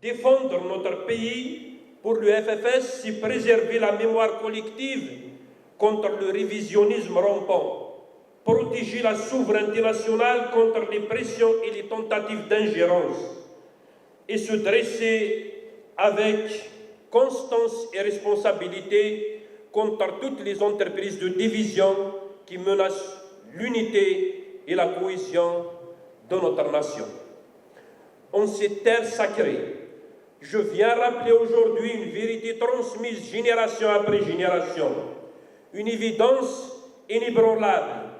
Défendre notre pays, pour le FFS, c'est préserver la mémoire collective contre le révisionnisme rampant, protéger la souveraineté nationale contre les pressions et les tentatives d'ingérence, et se dresser avec constance et responsabilité contre toutes les entreprises de division qui menacent l'unité et la cohésion de notre nation. En ces terres sacrées, je viens rappeler aujourd'hui une vérité transmise génération après génération, une évidence inébranlable,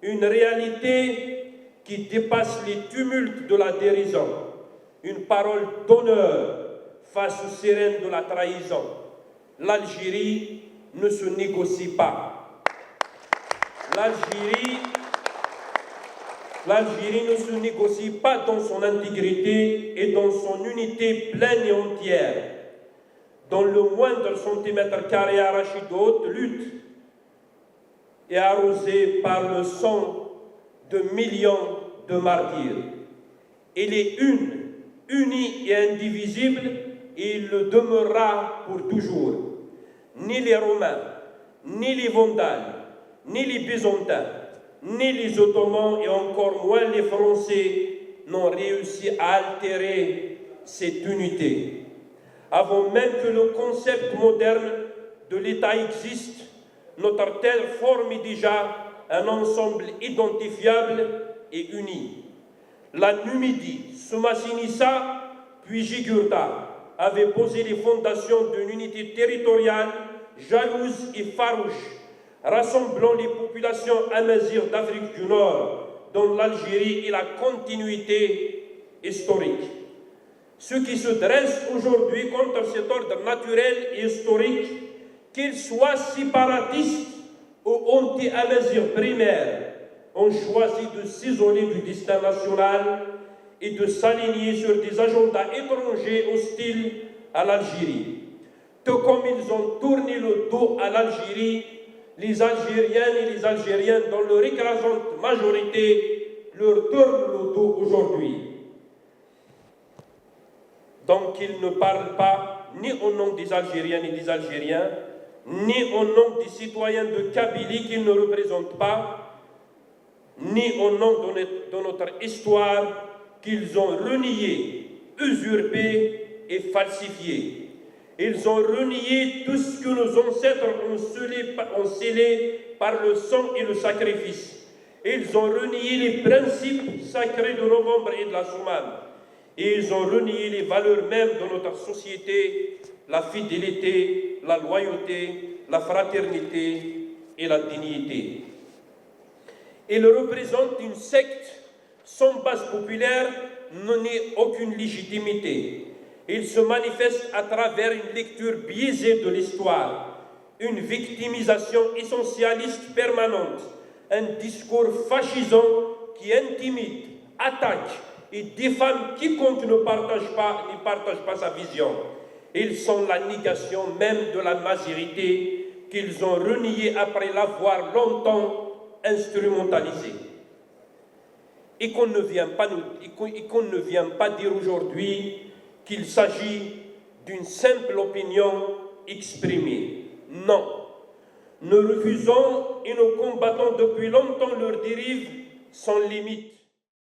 une réalité qui dépasse les tumultes de la dérision, une parole d'honneur face aux sirènes de la trahison. L'Algérie ne se négocie pas. L'Algérie ne se négocie pas dans son intégrité et dans son unité pleine et entière, dans le moindre centimètre carré arraché de haute lutte et arrosé par le sang de millions de martyrs. Elle est une, unie et indivisible, et il le demeurera pour toujours. Ni les Romains, ni les Vandales, ni les Byzantins, ni les Ottomans et encore moins les Français n'ont réussi à altérer cette unité. Avant même que le concept moderne de l'État existe, notre terre formait déjà un ensemble identifiable et uni. La Numidie, Soumassinissa, puis Jugurtha avaient posé les fondations d'une unité territoriale jalouse et farouche, rassemblant les populations amazighes d'Afrique du Nord, dont l'Algérie est la continuité historique. Ceux qui se dressent aujourd'hui contre cet ordre naturel et historique, qu'ils soient séparatistes ou anti-amazirs primaires, ont choisi de s'isoler du destin national et de s'aligner sur des agendas étrangers hostiles à l'Algérie. Tout comme ils ont tourné le dos à l'Algérie, les Algériennes et les Algériens, dans leur écrasante majorité, leur tournent le dos aujourd'hui. Donc ils ne parlent pas ni au nom des Algériennes et des Algériens, ni au nom des citoyens de Kabylie qu'ils ne représentent pas, ni au nom de notre histoire qu'ils ont renié, usurpé et falsifié. Ils ont renié tout ce que nos ancêtres ont scellé par le sang et le sacrifice. Ils ont renié les principes sacrés de novembre et de la Soumane. Et ils ont renié les valeurs mêmes de notre société, la fidélité, la loyauté, la fraternité et la dignité. Ils représentent une secte sans base populaire, n'ait aucune légitimité. Il se manifeste à travers une lecture biaisée de l'histoire, une victimisation essentialiste permanente, un discours fascisant qui intimide, attaque et diffame quiconque ne partage pas sa vision. Ils sont la négation même de la mazérité qu'ils ont reniée après l'avoir longtemps instrumentalisée. Et qu'on ne vient pas dire aujourd'hui qu'il s'agit d'une simple opinion exprimée. Non. Nous refusons et nous combattons depuis longtemps leurs dérives sans limite.